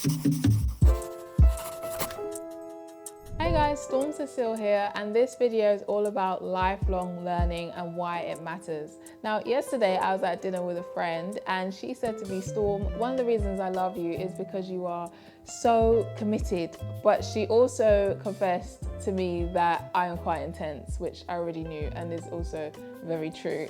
Hey guys, Storm Cecile here, and this video is all about lifelong learning and why it matters. Now, yesterday I was at dinner with a friend and she said to me, Storm, one of the reasons I love you is because you are so committed. But she also confessed to me that I am quite intense, which I already knew and is also very true.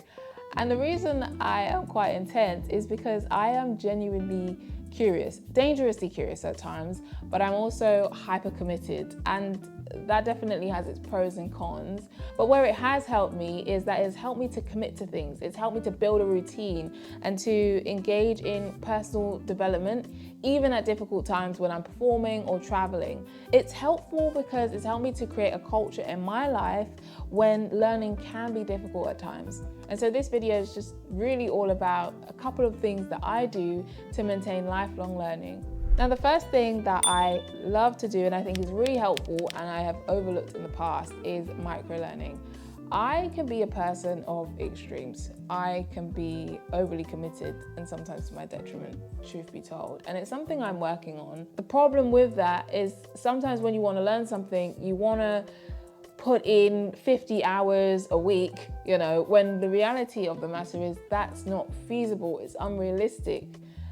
And the reason I am quite intense is because I am genuinely curious, dangerously curious at times, but I'm also hyper committed, and that definitely has its pros and cons. But where it has helped me is that it's helped me to commit to things. It's helped me to build a routine and to engage in personal development, even at difficult times when I'm performing or traveling. It's helpful because it's helped me to create a culture in my life when learning can be difficult at times. And so this video is just really all about a couple of things that I do to maintain lifelong learning. Now, the first thing that I love to do and I think is really helpful and I have overlooked in the past is micro-learning. I can be a person of extremes. I can be overly committed and sometimes to my detriment, truth be told. And it's something I'm working on. The problem with that is sometimes when you want to learn something, you want to put in 50 hours a week, when the reality of the matter is that's not feasible, it's unrealistic.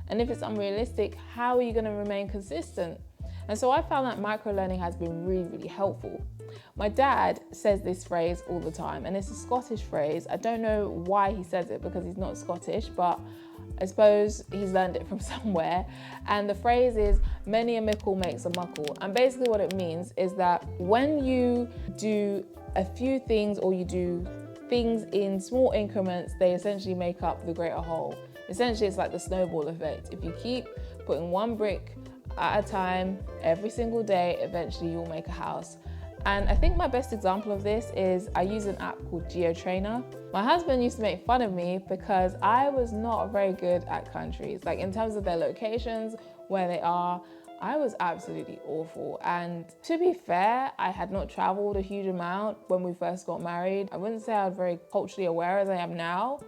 And if it's unrealistic, how are you going to remain consistent? And so I found that micro-learning has been really, really helpful. My dad says this phrase all the time, and it's a Scottish phrase. I don't know why he says it because he's not Scottish, but I suppose he's learned it from somewhere. And the phrase is, many a mickle makes a muckle. And basically what it means is that when you do a few things or you do things in small increments, they essentially make up the greater whole. Essentially, it's like the snowball effect. If you keep putting one brick at a time, every single day, eventually you'll make a house. And I think my best example of this is I use an app called GeoTrainer. My husband used to make fun of me because I was not very good at countries. Like in terms of their locations, where they are, I was absolutely awful. And to be fair, I had not traveled a huge amount when we first got married. I wouldn't say I was very culturally aware as I am now,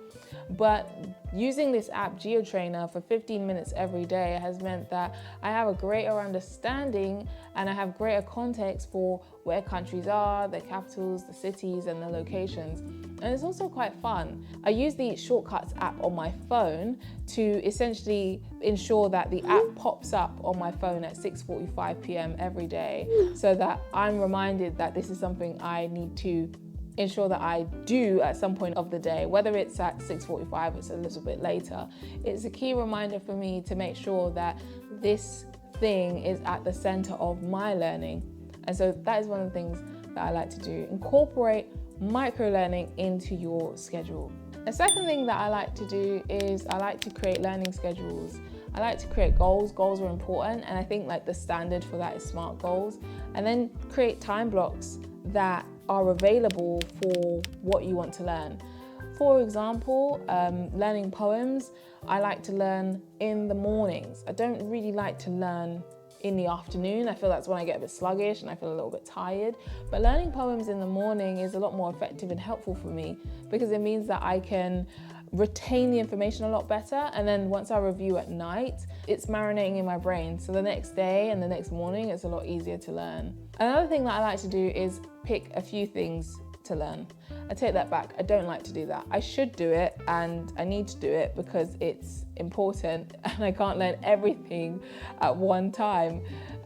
but using this app GeoTrainer for 15 minutes every day has meant that I have a greater understanding and I have greater context for where countries are, their capitals, the cities and the locations. And it's also quite fun. I use the Shortcuts app on my phone to essentially ensure that the app pops up on my phone at 6:45 p.m. every day so that I'm reminded that this is something I need to ensure that I do at some point of the day, whether it's at 6:45 or it's a little bit later. It's a key reminder for me to make sure that this thing is at the center of my learning. And so that is one of the things that I like to do. Incorporate micro-learning into your schedule. A second thing that I like to do is I like to create learning schedules. I like to create goals. Goals are important, and I think like the standard for that is SMART goals. And then create time blocks that are available for what you want to learn. For example, learning poems, I like to learn in the mornings. I don't really like to learn in the afternoon. I feel that's when I get a bit sluggish and I feel a little bit tired. But learning poems in the morning is a lot more effective and helpful for me because it means that I can retain the information a lot better, and then once I review at night, it's marinating in my brain. So the next day and the next morning, it's a lot easier to learn. Another thing that I like to do is pick a few things to learn. I take that back. I don't like to do that. I should do it and I need to do it because it's important and I can't learn everything at one time.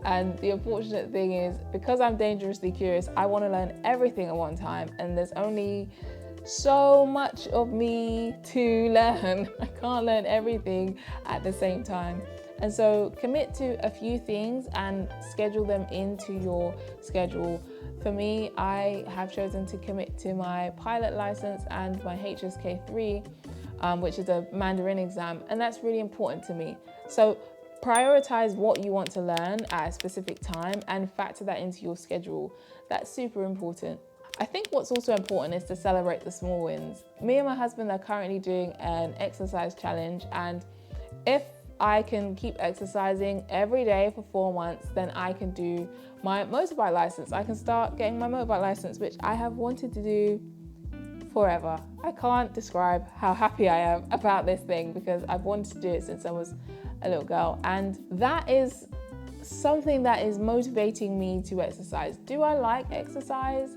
And the unfortunate thing is, because I'm dangerously curious, I want to learn everything at one time, and there's only so much of me to learn. I can't learn everything at the same time. And so commit to a few things and schedule them into your schedule. For me, I have chosen to commit to my pilot license and my HSK3, which is a Mandarin exam, and that's really important to me. So prioritize what you want to learn at a specific time and factor that into your schedule. That's super important. I think what's also important is to celebrate the small wins. Me and my husband are currently doing an exercise challenge, and if I can keep exercising every day for 4 months, then I can do my motorbike license. I can start getting my motorbike license, which I have wanted to do forever. I can't describe how happy I am about this thing because I've wanted to do it since I was a little girl. And that is something that is motivating me to exercise. Do I like exercise?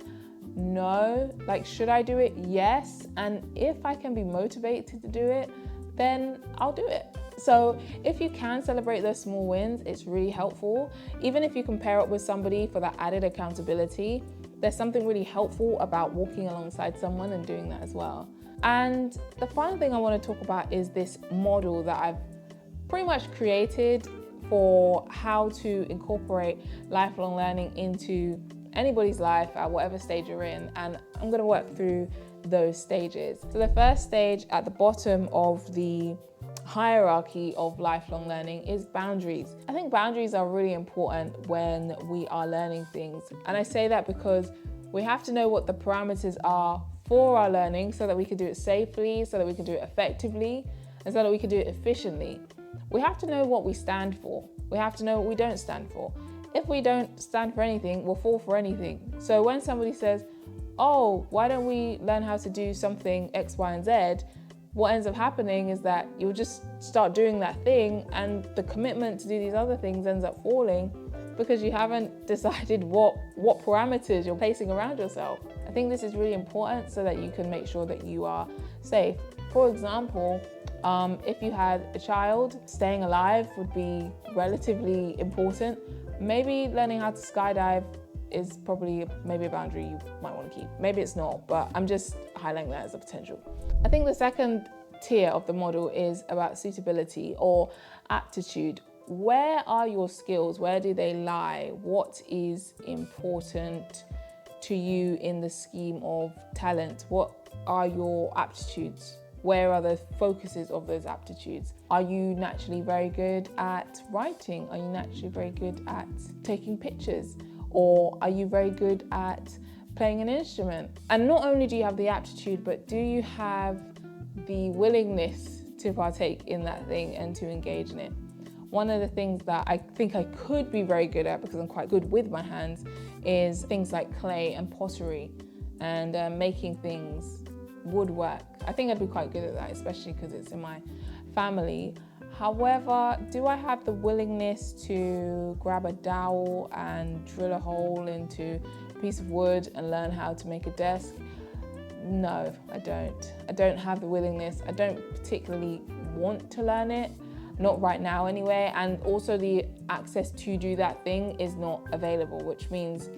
No. Like, should I do it? Yes. And if I can be motivated to do it, then I'll do it. So if you can celebrate those small wins, it's really helpful. Even if you can pair up with somebody for that added accountability, there's something really helpful about walking alongside someone and doing that as well. And the final thing I want to talk about is this model that I've pretty much created for how to incorporate lifelong learning into anybody's life at whatever stage you're in. And I'm going to work through those stages. So the first stage at the bottom of the hierarchy of lifelong learning is boundaries. I think boundaries are really important when we are learning things. And I say that because we have to know what the parameters are for our learning so that we can do it safely, so that we can do it effectively, and so that we can do it efficiently. We have to know what we stand for. We have to know what we don't stand for. If we don't stand for anything, we'll fall for anything. So when somebody says, oh, why don't we learn how to do something X, Y, and Z? What ends up happening is that you'll just start doing that thing, and the commitment to do these other things ends up falling because you haven't decided what parameters you're placing around yourself. I think this is really important so that you can make sure that you are safe. For example, if you had a child, staying alive would be relatively important. Maybe learning how to skydive is probably maybe a boundary you might want to keep. Maybe it's not, but I'm just highlighting that as a potential. I think the second tier of the model is about suitability or aptitude. Where are your skills? Where do they lie? What is important to you in the scheme of talent? What are your aptitudes? Where are the focuses of those aptitudes? Are you naturally very good at writing? Are you naturally very good at taking pictures? Or are you very good at playing an instrument? And not only do you have the aptitude, but do you have the willingness to partake in that thing and to engage in it? One of the things that I think I could be very good at, because I'm quite good with my hands, is things like clay and pottery and making things, woodwork. I think I'd be quite good at that, especially because it's in my family. However, do I have the willingness to grab a dowel and drill a hole into a piece of wood and learn how to make a desk? No, I don't. I don't have the willingness. I don't particularly want to learn it, not right now anyway. And also the access to do that thing is not available, which means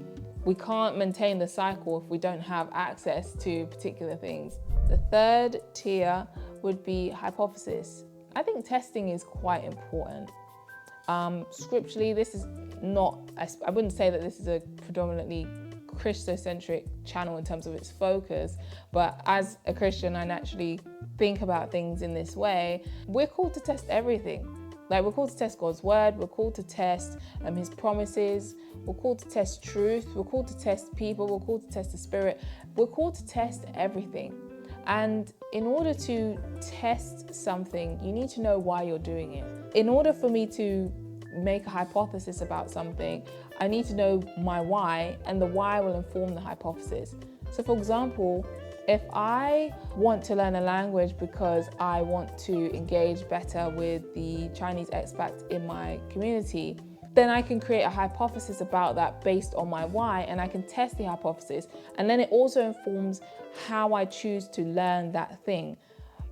we can't maintain the cycle if we don't have access to particular things. The third tier would be hypothesis. I think testing is quite important. Scripturally, this is not, I wouldn't say that this is a predominantly Christocentric channel in terms of its focus, but as a Christian, I naturally think about things in this way. We're called to test everything. Like, we're called to test God's word, we're called to test his promises, we're called to test truth, we're called to test people, we're called to test the spirit, we're called to test everything. And in order to test something, you need to know why you're doing it. In order for me to make a hypothesis about something, I need to know my why, and the why will inform the hypothesis. So for example, if I want to learn a language because I want to engage better with the Chinese expats in my community, then I can create a hypothesis about that based on my why, and I can test the hypothesis. And then it also informs how I choose to learn that thing.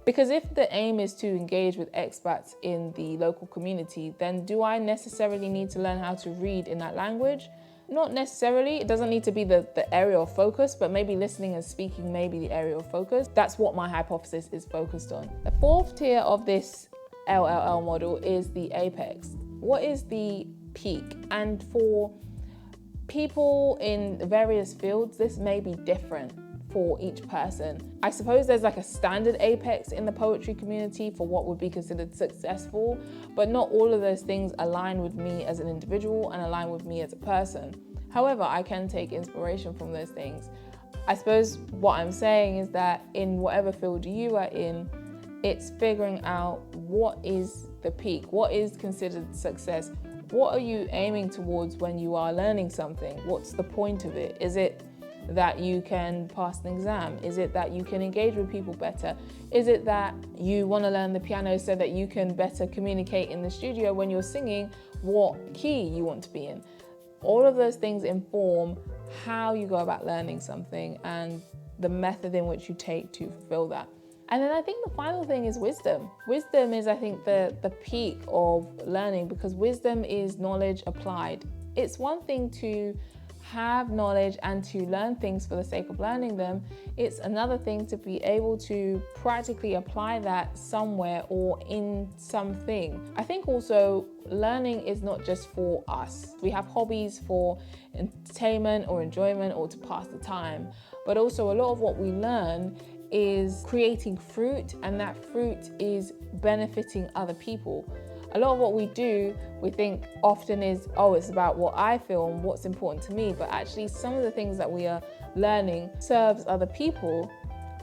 Because if the aim is to engage with expats in the local community, then do I necessarily need to learn how to read in that language? Not necessarily. It doesn't need to be the area of focus, but maybe listening and speaking may be the area of focus. That's what my hypothesis is focused on. The fourth tier of this LLL model is the apex. What is the peak? And for people in various fields, this may be different for each person. I suppose there's like a standard apex in the poetry community for what would be considered successful, but not all of those things align with me as an individual and align with me as a person. However, I can take inspiration from those things. I suppose what I'm saying is that in whatever field you are in, it's figuring out what is the peak, what is considered success, what are you aiming towards when you are learning something, what's the point of it? Is it that you can pass an exam? Is it that you can engage with people better? Is it that you want to learn the piano so that you can better communicate in the studio when you're singing what key you want to be in? All of those things inform how you go about learning something and the method in which you take to fulfill that. And then I think the final thing is wisdom. Wisdom is, I think, the peak of learning, because wisdom is knowledge applied. It's one thing to have knowledge and to learn things for the sake of learning them. It's another thing to be able to practically apply that somewhere or in something. I think also learning is not just for us. We have hobbies for entertainment or enjoyment or to pass the time, but also a lot of what we learn is creating fruit, and that fruit is benefiting other people. A lot of what we do, we think often is, oh, it's about what I feel and what's important to me, but actually some of the things that we are learning serves other people.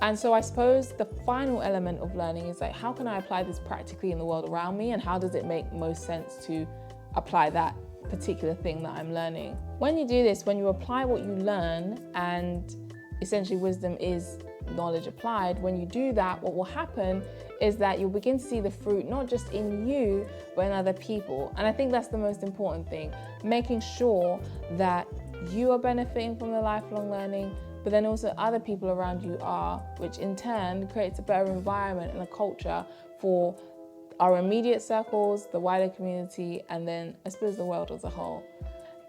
And so I suppose the final element of learning is like, how can I apply this practically in the world around me, and how does it make most sense to apply that particular thing that I'm learning? When you do this, when you apply what you learn, and essentially wisdom is knowledge applied, when you do that, what will happen is that you'll begin to see the fruit not just in you but in other people. And I think that's the most important thing, making sure that you are benefiting from the lifelong learning, but then also other people around you are, which in turn creates a better environment and a culture for our immediate circles, the wider community, and then I suppose the world as a whole.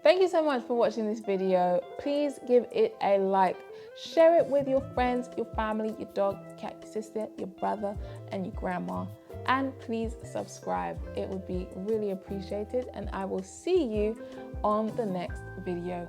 Thank you so much for watching this video. Please give it a like. Share it with your friends, your family, your dog, your cat, your sister, your brother, and your grandma. And please subscribe. It would be really appreciated. And I will see you on the next video.